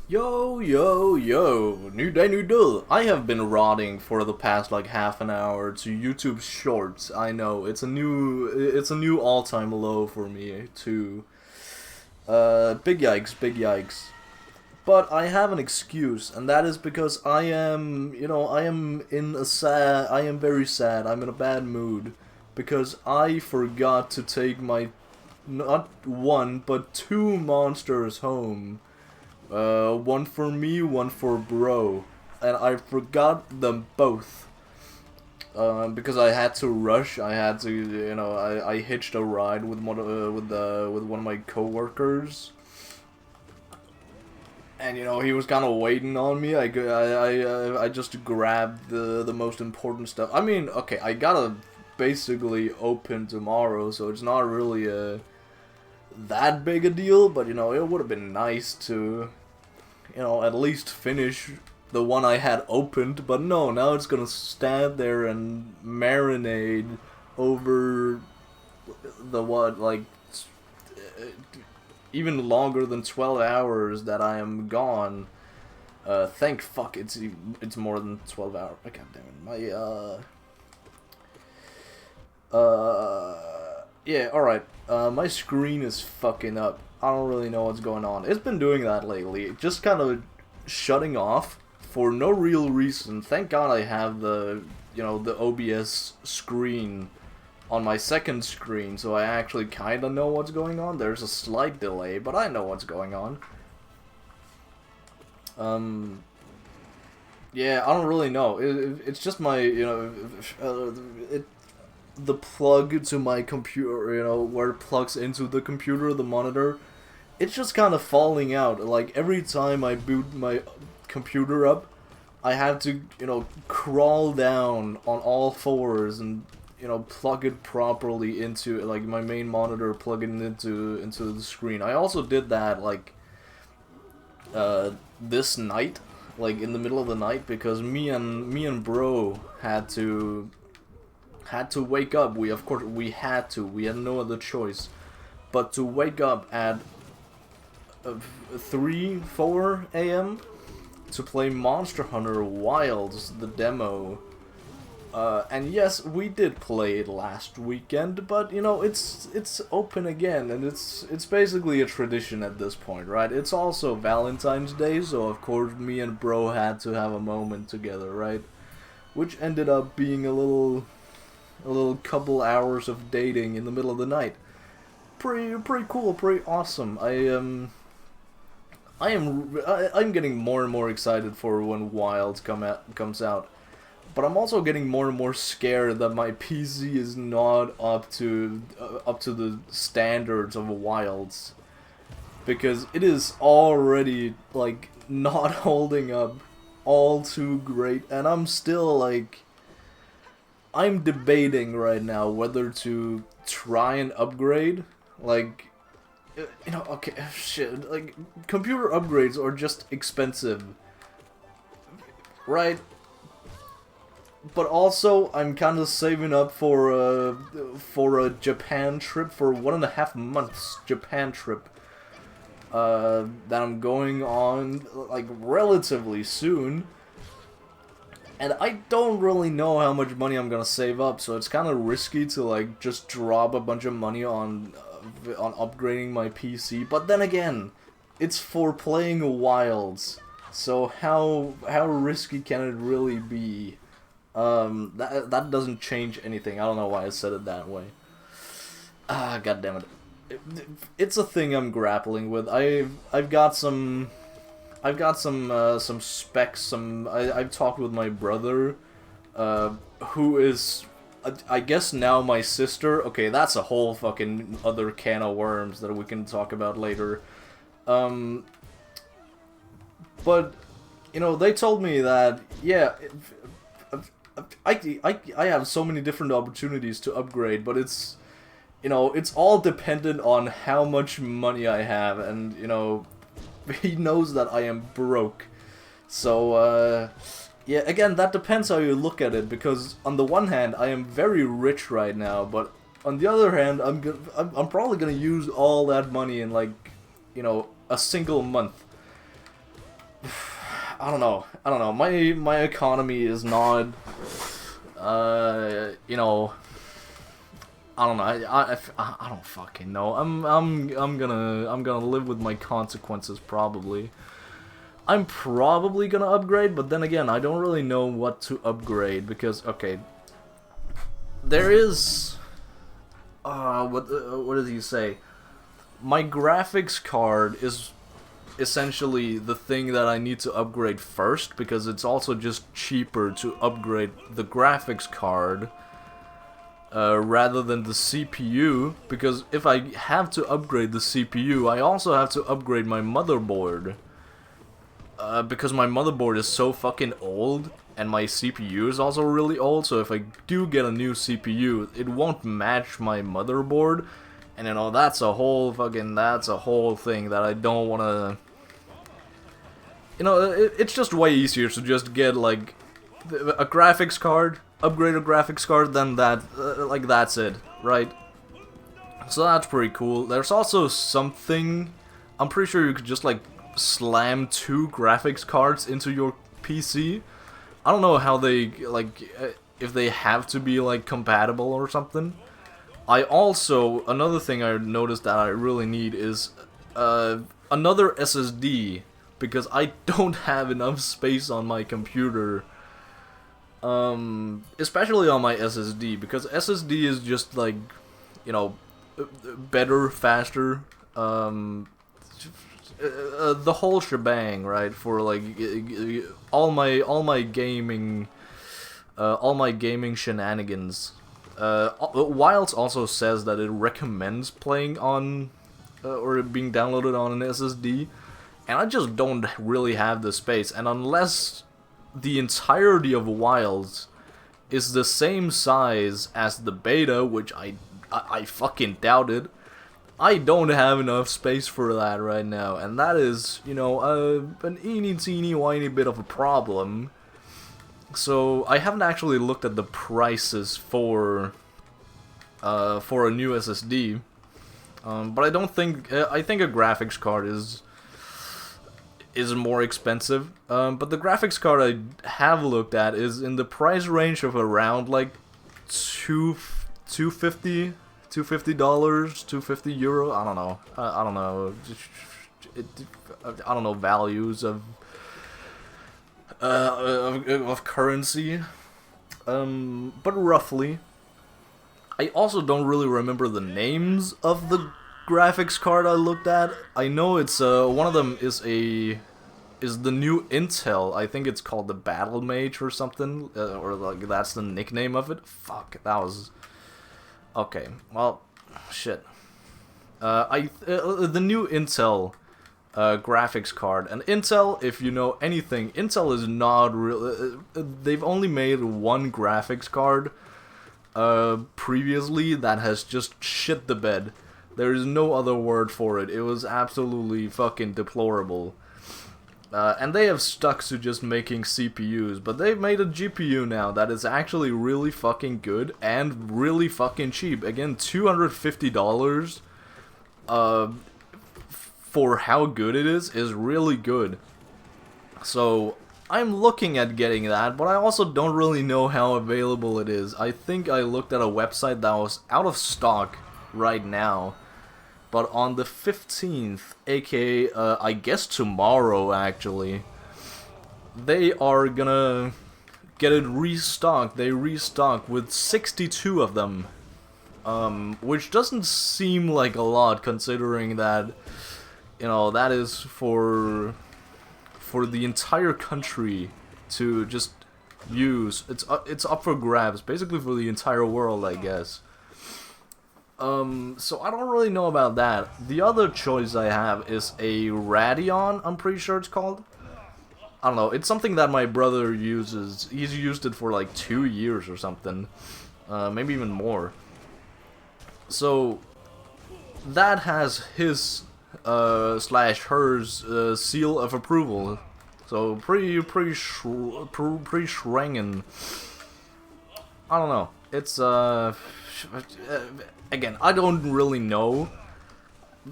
Yo, yo, yo, new day, new deal. I have been rotting for the past like half an hour to YouTube Shorts. I know, it's a new all-time low for me too. Big yikes, big yikes. But I have an excuse, and that is because I am very sad, I'm in a bad mood. Because I forgot to take my, not one, but two monsters home. One for me, one for bro, and I forgot them both. Because I had to rush. I had to, I hitched a ride with one of my coworkers, and he was kind of waiting on me. I just grabbed the most important stuff. I mean, okay, I gotta basically open tomorrow, so it's not really that big a deal. But it would have been nice to at least finish the one I had opened, but no, now it's gonna stand there and marinate over the even longer than 12 hours that I am gone. Thank fuck it's more than 12 hours. God damn it. Yeah, alright. My screen is fucking up. I don't really know what's going on. It's been doing that lately. Just kind of shutting off for no real reason. Thank God I have the OBS screen on my second screen, so I actually kind of know what's going on. There's a slight delay, but I know what's going on. Yeah, I don't really know. It's just my, the plug to my computer, where it plugs into the computer, the monitor, it's just kind of falling out. Like, every time I boot my computer up, I have to, crawl down on all fours and, plug it properly into, like, my main monitor, plug it into the screen. I also did that, like, this night, like, in the middle of the night, because me and bro had to wake up. We had no other choice but to wake up at 3-4 a.m. to play Monster Hunter Wilds, the demo. And yes, we did play it last weekend, but it's open again, and it's basically a tradition at this point, right? It's also Valentine's Day, so of course me and bro had to have a moment together, right? Which ended up being a little couple hours of dating in the middle of the night. Pretty cool, pretty awesome. I'm getting more and more excited for when Wilds comes out, but I'm also getting more and more scared that my PC is not up to the standards of Wilds, because it is already like not holding up all too great, and I'm still like, I'm debating right now whether to try and upgrade, like, okay, shit, like, computer upgrades are just expensive, right? But also, I'm kind of saving up for a Japan trip, for 1.5 months Japan trip, that I'm going on, like, relatively soon. And I don't really know how much money I'm gonna save up, so it's kind of risky to, like, just drop a bunch of money on upgrading my PC. But then again, it's for playing Wilds, so how risky can it really be? That doesn't change anything. I don't know why I said it that way. God damn it. It's a thing I'm grappling with. I've got some specs. I've talked with my brother, who is, I guess now my sister. Okay, that's a whole fucking other can of worms that we can talk about later. But they told me that, yeah, I have so many different opportunities to upgrade, but it's all dependent on how much money I have, and he knows that I am broke. So, yeah, again, that depends how you look at it, because on the one hand, I am very rich right now, but on the other hand, I'm probably gonna use all that money in, like, a single month. I don't know. I don't know. My economy is not, you know, I don't know. I don't fucking know. I'm gonna live with my consequences probably. I'm probably gonna upgrade, but then again, I don't really know what to upgrade because okay, there is what does he say? My graphics card is essentially the thing that I need to upgrade first because it's also just cheaper to upgrade the graphics card rather than the CPU, because if I have to upgrade the CPU, I also have to upgrade my motherboard. Because my motherboard is so fucking old, and my CPU is also really old, so if I do get a new CPU, it won't match my motherboard, and you know, that's a whole thing that I don't wanna... You know, it's just way easier to just get, like, a graphics card, upgrade a graphics card, then that, like, that's it, right? So that's pretty cool. There's also something, I'm pretty sure you could just, like, slam 2 graphics cards into your PC. I don't know how they, like, if they have to be, like, compatible or something. I also, another thing I noticed that I really need is another SSD, because I don't have enough space on my computer, especially on my SSD, because SSD is just, like, you know, better, faster, the whole shebang, right? For like all my gaming shenanigans. Wilds also says that it recommends playing on or being downloaded on an SSD, and I just don't really have the space. And unless the entirety of Wilds is the same size as the beta, which I fucking doubt it, I don't have enough space for that right now, and that is, you know, an eeny-teeny-whiny bit of a problem. So I haven't actually looked at the prices for a new SSD, but I don't think I think a graphics card is more expensive. But the graphics card I have looked at is in the price range of around like $250. €250, I don't know. I don't know. I don't know values of currency. But roughly. I also don't really remember the names of the graphics card I looked at. I know it's one of them is the new Intel. I think it's called the Battle Mage or something, or like that's the nickname of it. Fuck, that was. Okay, well, shit. The new Intel graphics card, and Intel, if you know anything, Intel is not real. They've only made one graphics card previously that has just shit the bed. There is no other word for it. It was absolutely fucking deplorable. And they have stuck to just making CPUs, but they've made a GPU now that is actually really fucking good and really fucking cheap. Again, $250 for how good it is really good. So I'm looking at getting that, but I also don't really know how available it is. I think I looked at a website that was out of stock right now. But on the 15th, aka, I guess tomorrow, actually, they are gonna get it restocked. They restock with 62 of them. Which doesn't seem like a lot, considering that, you know, that is for the entire country to just use. It's up for grabs, basically for the entire world, I guess. So I don't really know about that. The other choice I have is a Radeon, I'm pretty sure it's called. I don't know, it's something that my brother uses. He's used it for like 2 years or something. Maybe even more. So, that has his, slash hers, seal of approval. So, pretty schwangin'. I don't know. It's, again, I don't really know,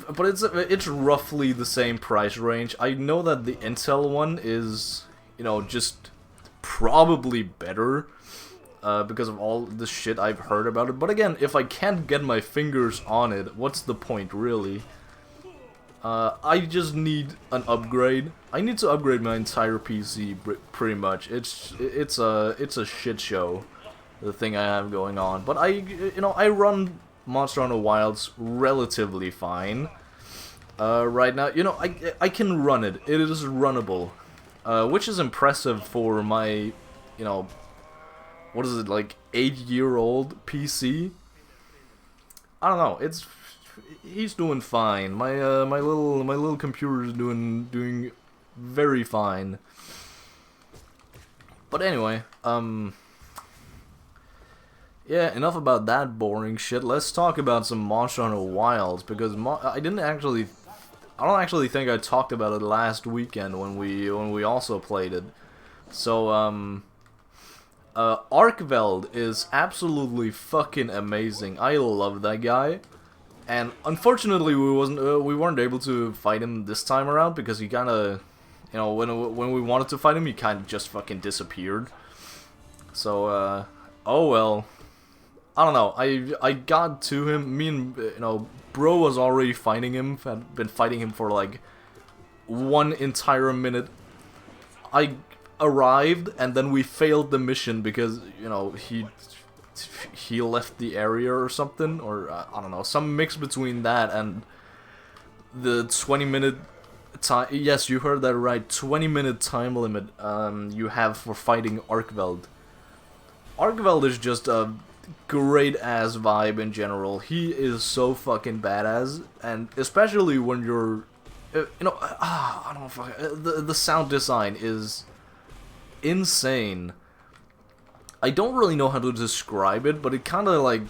but it's roughly the same price range. I know that the Intel one is, you know, just probably better. Because of all the shit I've heard about it. But again, if I can't get my fingers on it, what's the point, really? I just need an upgrade. I need to upgrade my entire PC, pretty much. It's a shit show, the thing I have going on. But I run Monster Hunter Wilds relatively fine. Right now, I can run it. It is runnable, which is impressive for my, what is it, like 8-year-old PC? I don't know. He's doing fine. My little computer is doing very fine. But anyway, yeah, enough about that boring shit. Let's talk about some Monster Hunter Wilds, because I don't actually think I talked about it last weekend when we also played it. So Arkveld is absolutely fucking amazing. I love that guy, and unfortunately we weren't able to fight him this time around because he kind of, when we wanted to fight him, he kind of just fucking disappeared. So oh well, I don't know. I got to him. Me and Bro was already fighting him. Had been fighting him for like 1 entire minute. I arrived, and then we failed the mission because, he left the area or something, or I don't know, some mix between that and the 20-minute time. Yes, you heard that right, 20-minute time limit you have for fighting Arkveld. Arkveld is just a great-ass vibe in general. He is so fucking badass, and especially when you're, I don't know, the sound design is insane. I don't really know how to describe it, but it kind of like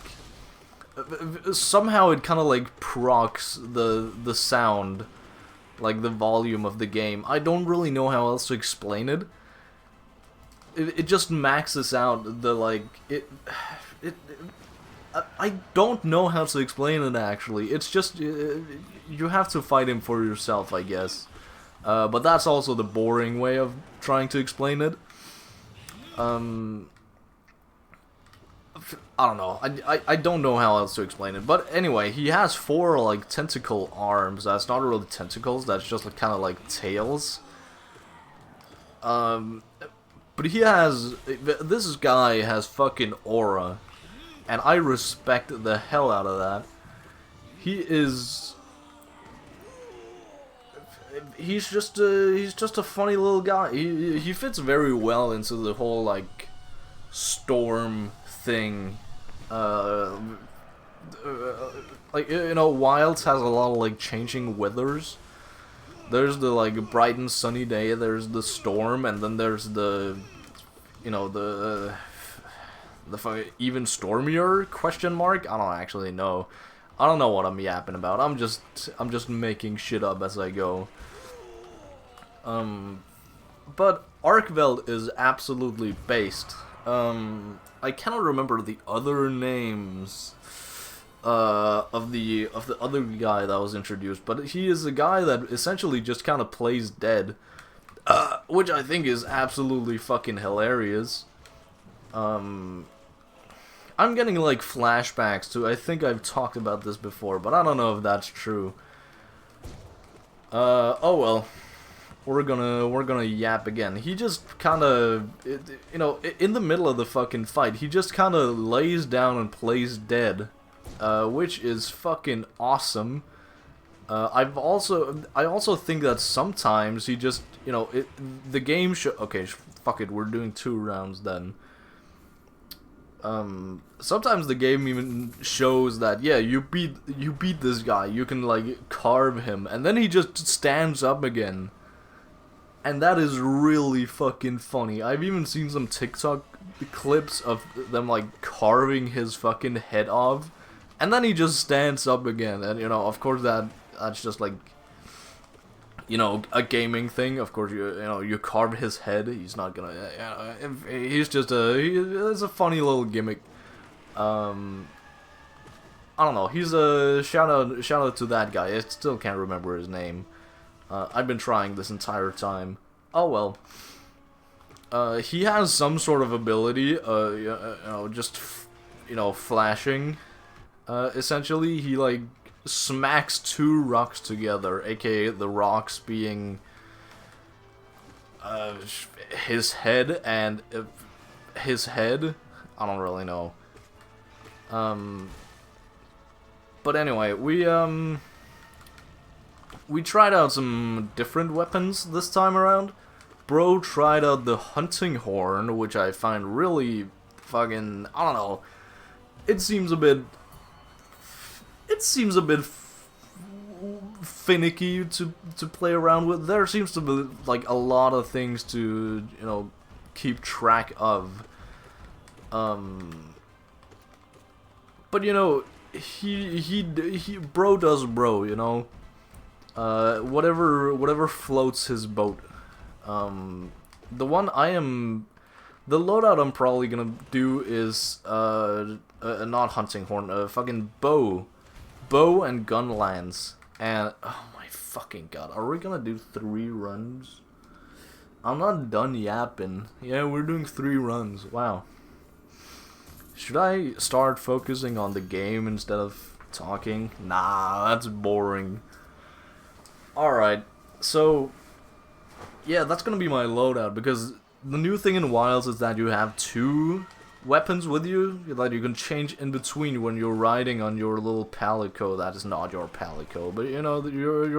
somehow it kind of like procs the sound, like the volume of the game. I don't really know how else to explain it. It just maxes out the I don't know how to explain it actually. It's just you have to fight him for yourself, I guess. But that's also the boring way of trying to explain it. I don't know. I don't know how else to explain it. But anyway, he has 4 like tentacle arms. That's not really tentacles. That's just kind of like tails. But he has, this guy has fucking aura, and I respect the hell out of that. He's just a funny little guy. He fits very well into the whole like storm thing. Wilds has a lot of like changing weathers. There's the like bright and sunny day, there's the storm, and then there's the even stormier question mark. I don't actually know. I don't know what I'm yapping about. I'm just making shit up as I go. But Arkveld is absolutely based. I cannot remember the other names of the other guy that was introduced, but he is a guy that essentially just kind of plays dead, which I think is absolutely fucking hilarious. I'm getting like flashbacks to, I think I've talked about this before, but I don't know if that's true. Oh well. We're gonna yap again. He just kind of, in the middle of the fucking fight, he just kind of lays down and plays dead, which is fucking awesome. I also think that sometimes he just, the game okay, fuck it, we're doing 2 rounds then. Sometimes the game even shows that, yeah, you beat this guy, you can like carve him, and then he just stands up again. And that is really fucking funny. I've even seen some TikTok clips of them like carving his fucking head off, and then he just stands up again. And of course that's just like, a gaming thing. Of course you carve his head. He's not gonna. He's just it's a funny little gimmick. I don't know. He's a shout out to that guy. I still can't remember his name. I've been trying this entire time. Oh well. he has some sort of ability, just, flashing. Essentially, he, like, smacks two rocks together, aka the rocks being, his head and, his head? I don't really know. But anyway, we tried out some different weapons this time around. Bro tried out the hunting horn, which I find really fucking, I don't know. It seems a bit finicky to play around with. There seems to be like a lot of things to, keep track of. But he bro does bro, whatever floats his boat. The loadout I'm probably gonna do is not hunting horn, fucking bow and gun lance. And oh my fucking god, are we gonna do 3 runs? I'm not done yapping. Yeah, we're doing 3 runs. Wow. Should I start focusing on the game instead of talking? Nah, that's boring. Alright, so yeah, that's gonna be my loadout, because the new thing in Wilds is that you have 2 weapons with you that you can change in between when you're riding on your little palico. That is not your palico, but your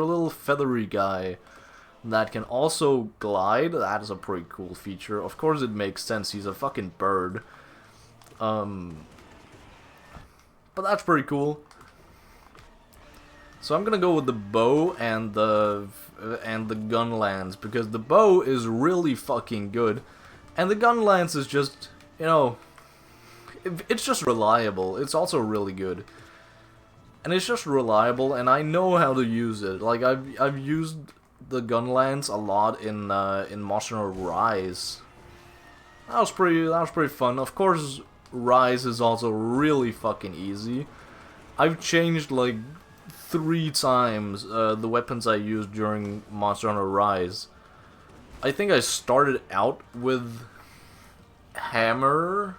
little feathery guy that can also glide. That is a pretty cool feature. Of course it makes sense, he's a fucking bird. But that's pretty cool. So I'm gonna go with the bow and the gun lance, because the bow is really fucking good, and the gun lance is just, it's just reliable. It's also really good, and it's just reliable, and I know how to use it. Like I've used the gun lance a lot in Monster Hunter Rise. That was pretty fun. Of course, Rise is also really fucking easy. I've changed like 3 times the weapons I used during Monster Hunter Rise. I think I started out with hammer,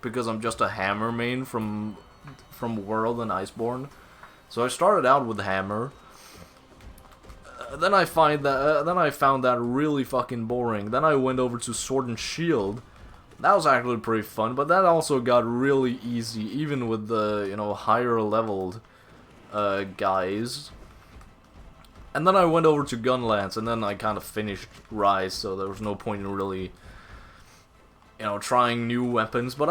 because I'm just a hammer main from World and Iceborne. So I started out with hammer. Then I found that really fucking boring. Then I went over to sword and shield. That was actually pretty fun, but that also got really easy, even with the higher leveled guys. And then I went over to gun lance, and then I kind of finished Rise, so there was no point in really trying new weapons. But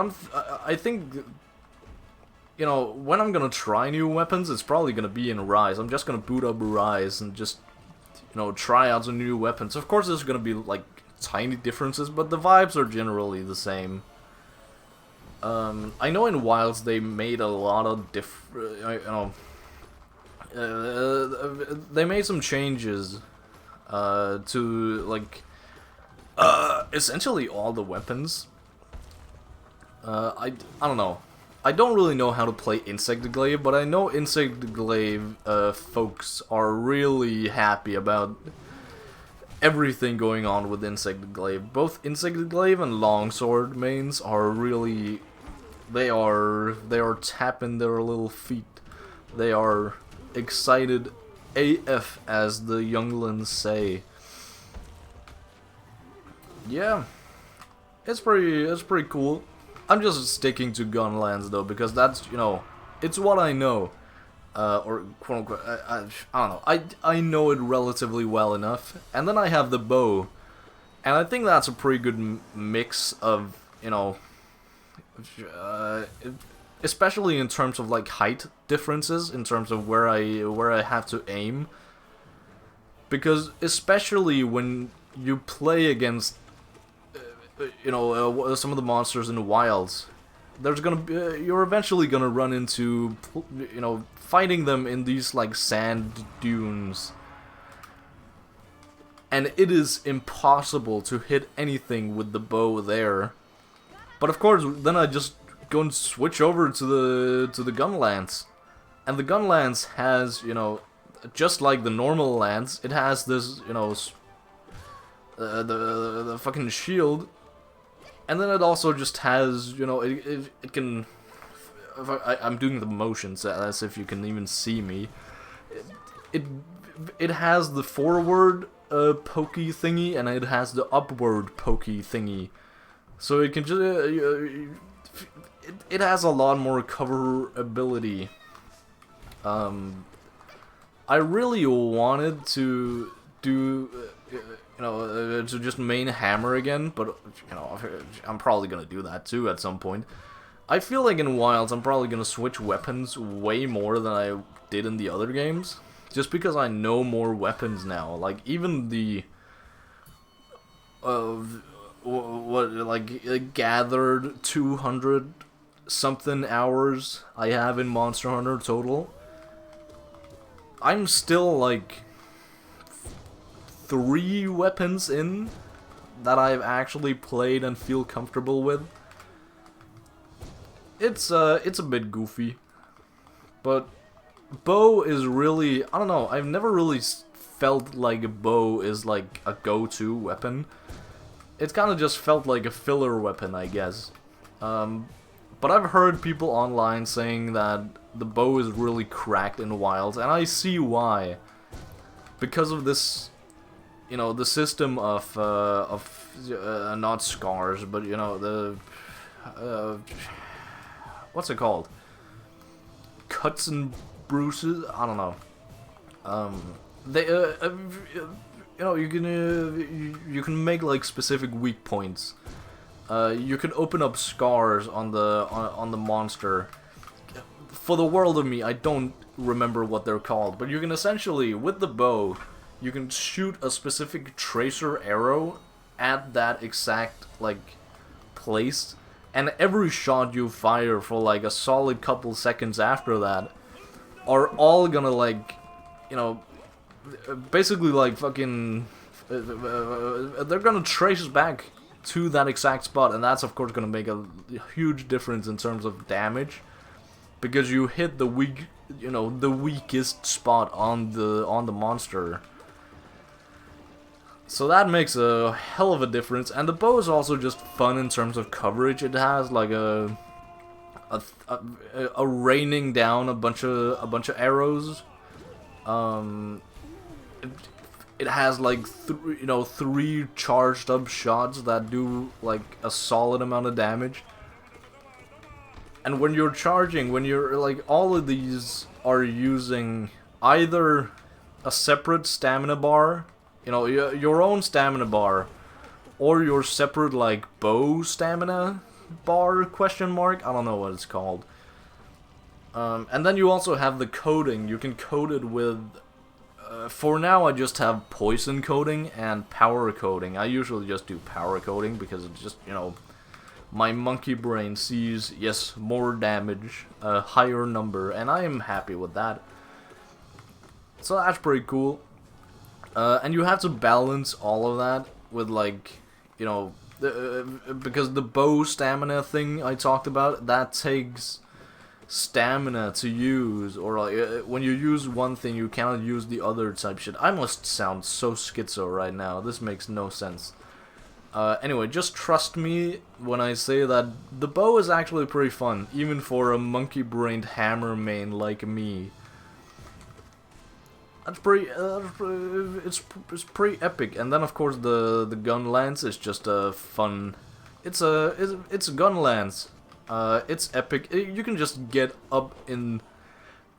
I think when I'm gonna try new weapons, it's probably gonna be in Rise. I'm just gonna boot up Rise and just try out some new weapons. Of course there's gonna be like tiny differences, but the vibes are generally the same. I know in Wilds they made a lot of they made some changes to like essentially all the weapons. I don't know. I don't really know how to play Insectglaive, but I know Insectglaive folks are really happy about everything going on with Insectglaive. Both Insectglaive and Longsword mains are really, they are tapping their little feet. They are excited AF, as the younglings say. Yeah, it's pretty cool. I'm just sticking to gun lance though, because that's, it's what I know. Or quote unquote, I don't know. I know it relatively well enough. And then I have the bow, and I think that's a pretty good mix of, especially in terms of like height differences, in terms of where I have to aim. Because especially when you play against some of the monsters in the wilds, there's gonna be, you're eventually gonna run into, fighting them in these like sand dunes, and it is impossible to hit anything with the bow there. But of course, then I just go and switch over to the gun lance, and the gun lance has, just like the normal lance, it has this, the fucking shield, and then it also just has, you know, it can. I'm doing the motions as if you can even see me. It has the forward pokey thingy, and it has the upward pokey thingy, so it can just it has a lot more coverability. I really wanted to do to just main hammer again, but you know, I'm probably gonna do that too at some point. I feel like in Wilds I'm probably gonna switch weapons way more than I did in the other games, just because I know more weapons now. Like even the gathered 200 something hours I have in Monster Hunter total, I'm still like 3 weapons in that I've actually played and feel comfortable with. It's a bit goofy, but bow is really, I don't know, I've never really felt like a bow is like a go-to weapon. It's kind of just felt like a filler weapon, I guess. But I've heard people online saying that the bow is really cracked in Wilds, and I see why. Because of this, you know, the system of not scars, but you know, the what's it called? Cuts and bruises? I don't know. They you know, you can make like specific weak points. You can open up scars on the monster. For the world of me, I don't remember what they're called, but you can essentially, with the bow, you can shoot a specific tracer arrow at that exact like place, and every shot you fire for like a solid couple seconds after that are all gonna like, you know, basically like fucking they're gonna trace back to that exact spot, and that's of course gonna make a huge difference in terms of damage, because you hit the weak, you know, the weakest spot on the monster. So that makes a hell of a difference, and the bow is also just fun in terms of coverage. It has like a raining down a bunch of arrows. It has like 3 charged up shots that do like a solid amount of damage. And when you're charging, when you're like, all of these are using either a separate stamina bar, you know, your own stamina bar, or your separate like bow stamina bar, question mark, I don't know what it's called. And then you also have the coating. You can coat it with for now I just have poison coating and power coating. I usually just do power coating because it's just, you know, my monkey brain sees, yes, more damage, a higher number, and I am happy with that. So that's pretty cool. And you have to balance all of that with, like, you know, because the bow stamina thing I talked about, that takes stamina to use, or like when you use one thing you cannot use the other type shit. I must sound so schizo right now, this makes no sense. Anyway, just trust me when I say that the bow is actually pretty fun, even for a monkey-brained hammer main like me. That's pretty, it's pretty epic. And then of course the gun lance is just a fun, it's a gun lance. It's epic. You can just get up in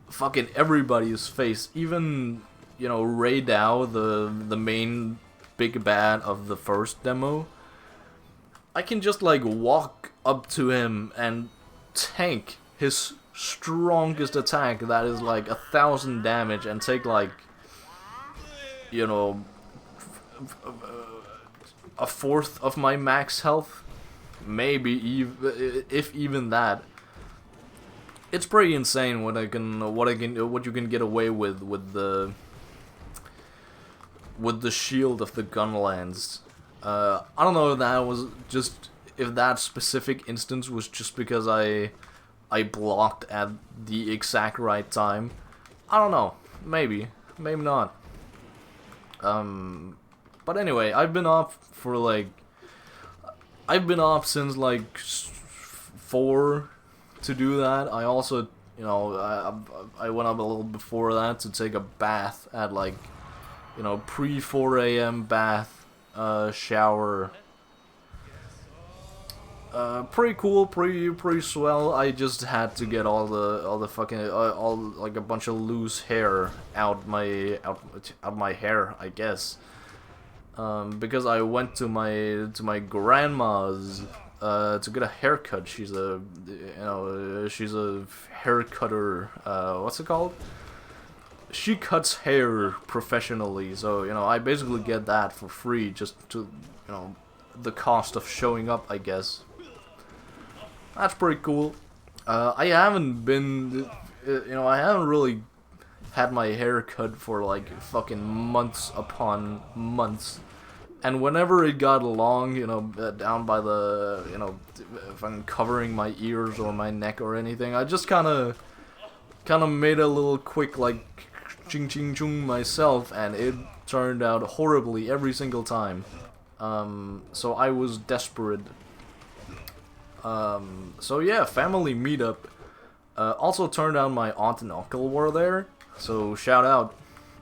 fucking everybody's face. Even, you know, Ray Dow, the main big bad of the first demo. I can just like walk up to him and tank his strongest attack that is like 1,000 damage and take like, you know, a fourth of my max health. Maybe if even that. It's pretty insane what you can get away with the shield of the gun lance. I don't know if that was just, if that specific instance was just because I blocked at the exact right time. I don't know. Maybe not. But anyway, I've been off for like... I've been off since like 4 to do that. I also, you know, I went up a little before that to take a bath at like, you know, pre 4 a.m. bath, shower. Pretty cool, pretty swell. I just had to get all the fucking all like a bunch of loose hair out my hair, I guess. Because I went to my grandma's to get a haircut. She's a she's a hair cutter. What's it called? She cuts hair professionally, so you know I basically get that for free, just to the cost of showing up, I guess. That's pretty cool. I haven't been, I haven't really had my hair cut for like fucking months upon months. And whenever it got long, down by the, if I'm covering my ears or my neck or anything, I just kind of made a little quick like ching ching chung myself, and it turned out horribly every single time. So I was desperate. So yeah, family meetup. Also turned out my aunt and uncle were there, so shout out.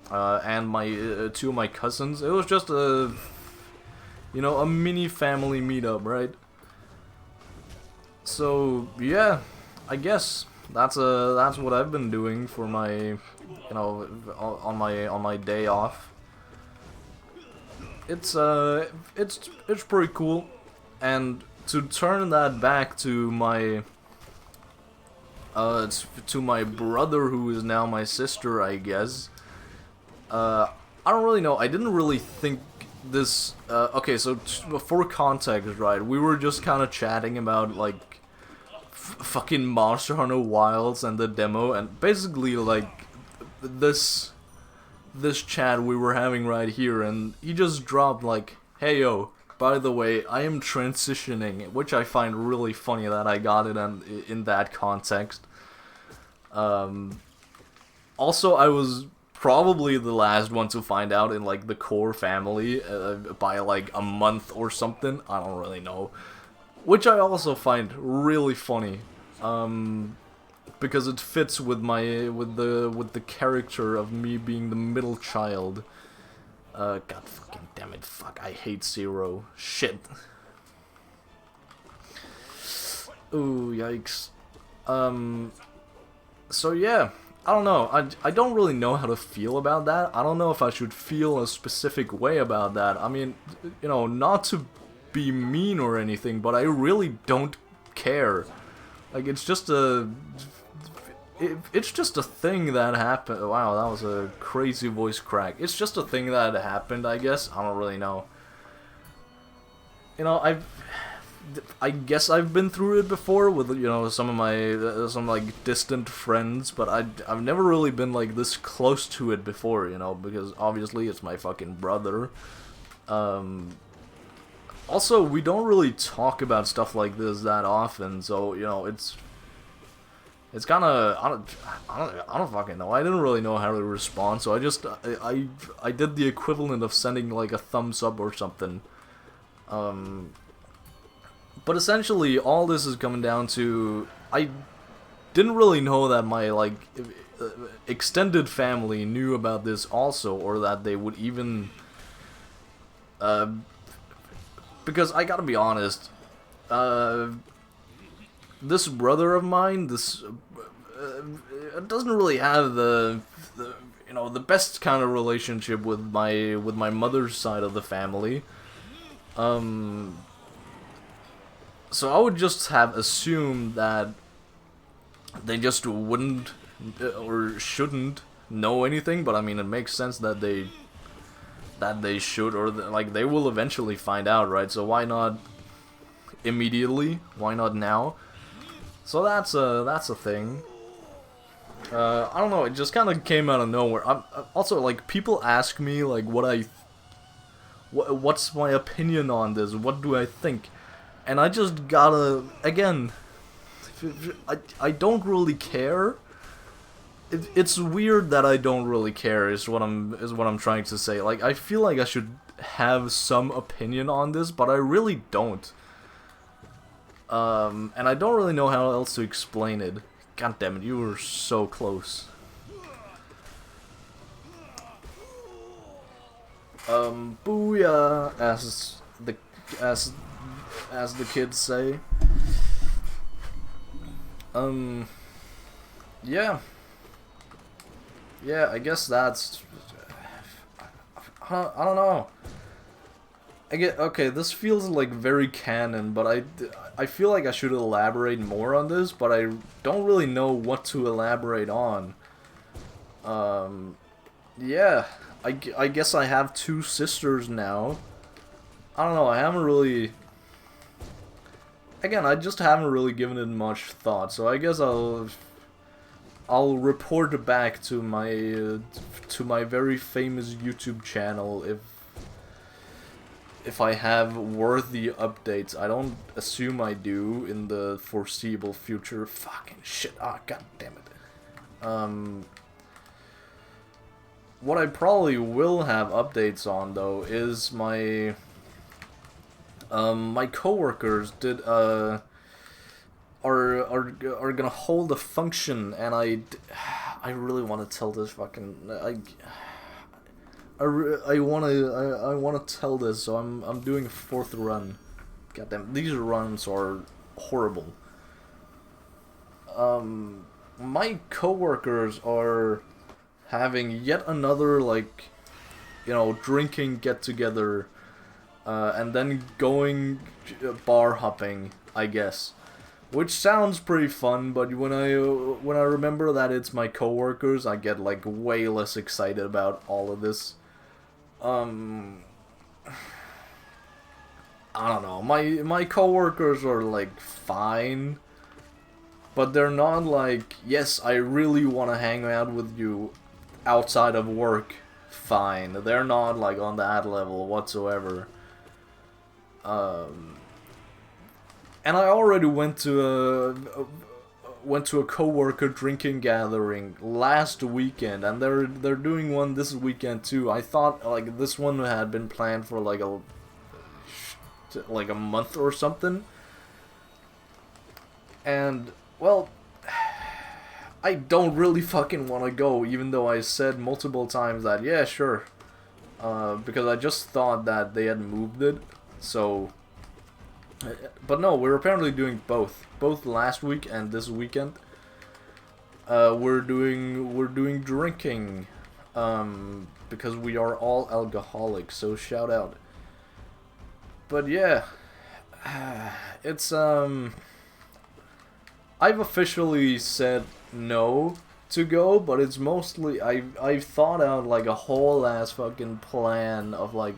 And my 2 of my cousins. It was just a mini family meetup, right? So yeah, I guess that's what I've been doing for my, on my day off. It's pretty cool, and to turn that back to my brother, who is now my sister, I guess. I don't really know. I didn't really think this. Okay, so for context, right? We were just kind of chatting about like fucking Monster Hunter Wilds and the demo, and basically like this chat we were having right here, and he just dropped like, "Hey yo, by the way, I am transitioning," which I find really funny that I got it in that context. Also, I was probably the last one to find out in like the core family by like a month or something. I don't really know, which I also find really funny, because it fits with with the character of me being the middle child. God fucking damn it, fuck, I hate Zero. Shit. Ooh, yikes. So yeah, I don't know. I don't really know how to feel about that. I don't know if I should feel a specific way about that. I mean, not to be mean or anything, but I really don't care. Like, it's just a thing that happened. Wow, that was a crazy voice crack. It's just a thing that happened, I guess. I don't really know. I guess I've been through it before with some of my some like distant friends, but I've never really been like this close to it before, because obviously it's my fucking brother. Also, we don't really talk about stuff like this that often, so it's kind of I don't fucking know. I didn't really know how to respond, so I did the equivalent of sending like a thumbs up or something. But essentially, all this is coming down to, I didn't really know that my, like, extended family knew about this also, or that they would even, because I gotta be honest, this brother of mine, doesn't really have the best kind of relationship with my mother's side of the family. So I would just have assumed that they just wouldn't or shouldn't know anything, but I mean, it makes sense that they should, or like they will eventually find out, right? So why not immediately? Why not now? So that's a thing. I don't know, it just kind of came out of nowhere. Also, like, people ask me like what's my opinion on this? What do I think? And I just gotta, again, I don't really care. It's weird that I don't really care, is what I'm trying to say. Like, I feel like I should have some opinion on this, but I really don't. And I don't really know how else to explain it. God damn it, you were so close. Booyah, as the kids say. Yeah. Yeah, I guess that's... I don't know. Okay, this feels like very canon, but I feel like I should elaborate more on this, but I don't really know what to elaborate on. Yeah, I guess I have 2 sisters now. I don't know, I haven't really... Again, I just haven't really given it much thought, so I guess I'll report back to my very famous YouTube channel if I have worthy updates. I don't assume I do in the foreseeable future. Fucking shit. Ah, god damn it. What I probably will have updates on though is my my coworkers are gonna hold a function, and I really want to tell this fucking I wanna tell this, so I'm doing a 4th run. Goddamn, these runs are horrible. My coworkers are having yet another, like, you know, drinking get together, and then going bar hopping, I guess. Which sounds pretty fun, but when I remember that it's my coworkers, I get like way less excited about all of this. I don't know. My coworkers are like fine, but they're not like, yes, I really want to hang out with you outside of work. Fine. They're not like on that level whatsoever. And I already went to a coworker drinking gathering last weekend, and they're doing one this weekend too. I thought like this one had been planned for like a month or something. And well, I don't really fucking want to go, even though I said multiple times that yeah, sure. Because I just thought that they had moved it. So, but no, we're apparently doing both last week and this weekend. We're doing drinking, because we are all alcoholics. So shout out. But yeah, it's I've officially said no to go, but it's mostly I've thought out like a whole ass fucking plan of like,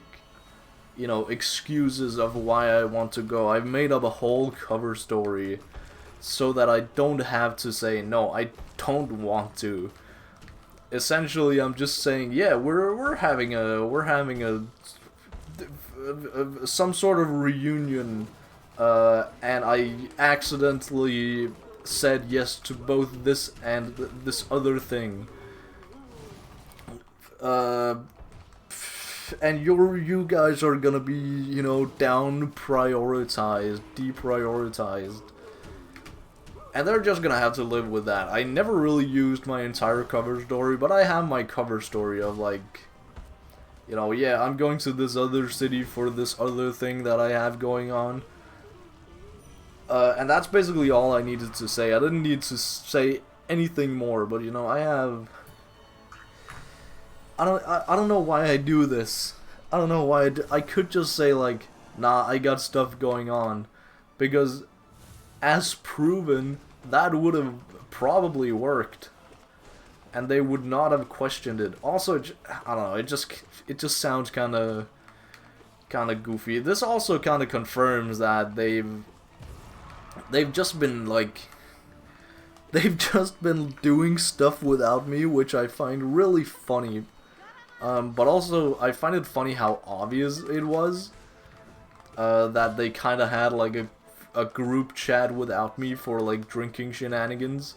you know, excuses of why I want to go. I've made up a whole cover story so that I don't have to say no, I don't want to. Essentially, I'm just saying, yeah, we're having some sort of reunion, and I accidentally said yes to both this and this other thing. And you guys are gonna be, you know, down prioritized, deprioritized. And they're just gonna have to live with that. I never really used my entire cover story, but I have my cover story of like, you know, yeah, I'm going to this other city for this other thing that I have going on. And that's basically all I needed to say. I didn't need to say anything more, but you know, I have... I don't know why I do this. I don't know why I could just say like, nah, I got stuff going on. Because, as proven, that would have probably worked. And they would not have questioned it. Also, I don't know, it just sounds kind of goofy. This also kind of confirms that they've just been like... They've just been doing stuff without me, which I find really funny. But also, I find it funny how obvious it was that they kind of had like a group chat without me for like drinking shenanigans.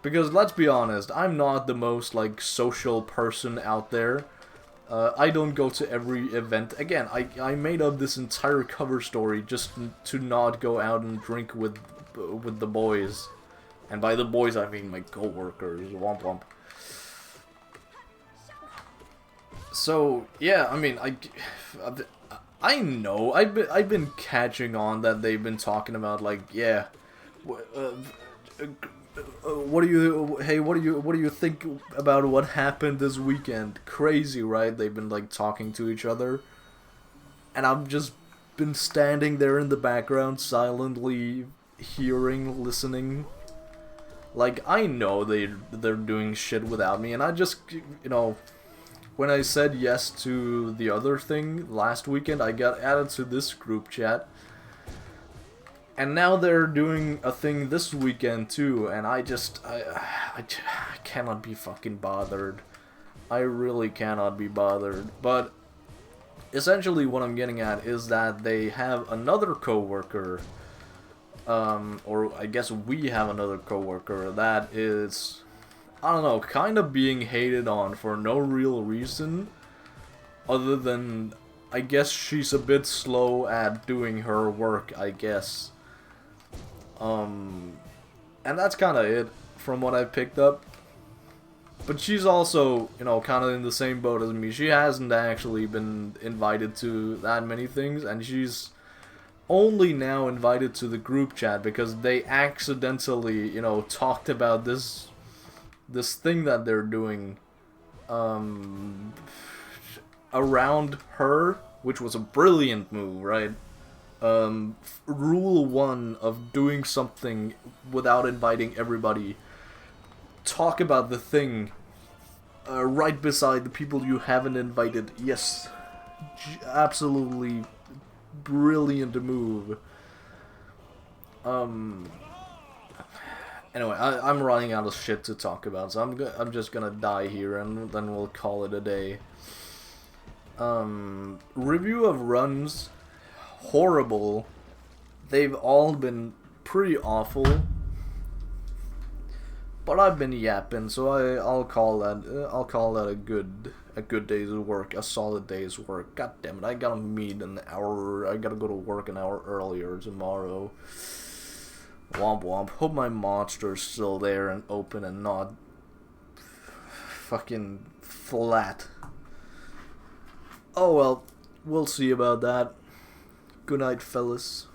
Because let's be honest, I'm not the most like social person out there. I don't go to every event. Again, I made up this entire cover story just to not go out and drink with the boys. And by the boys, I mean my coworkers. Womp womp. So, yeah, I mean, I know, I've been catching on that they've been talking about, like, yeah, what do you think about what happened this weekend? Crazy, right? They've been, like, talking to each other, and I've just been standing there in the background, silently hearing, listening. Like, I know they're doing shit without me, and I just, you know, when I said yes to the other thing last weekend, I got added to this group chat. And now they're doing a thing this weekend too, and I cannot be fucking bothered. I really cannot be bothered. But essentially what I'm getting at is that they have another coworker, or I guess we have another coworker that is, I don't know, kind of being hated on for no real reason, other than, I guess she's a bit slow at doing her work, I guess. And that's kind of it, from what I picked up. But she's also, you know, kind of in the same boat as me. She hasn't actually been invited to that many things, and she's only now invited to the group chat because they accidentally, you know, talked about this thing that they're doing around her, which was a brilliant move, right? Rule 1 of doing something without inviting everybody: talk about the thing right beside the people you haven't invited. Yes, absolutely brilliant move. Anyway, I'm running out of shit to talk about, so I'm just gonna die here, and then we'll call it a day. Review of runs: horrible. They've all been pretty awful. But I've been yapping, so I'll call that a good day's work, a solid day's work. God damn it, I gotta meet an hour. I gotta go to work an hour earlier tomorrow. Womp womp. Hope my monster's still there and open and not fucking flat. Oh well, we'll see about that. Good night, fellas.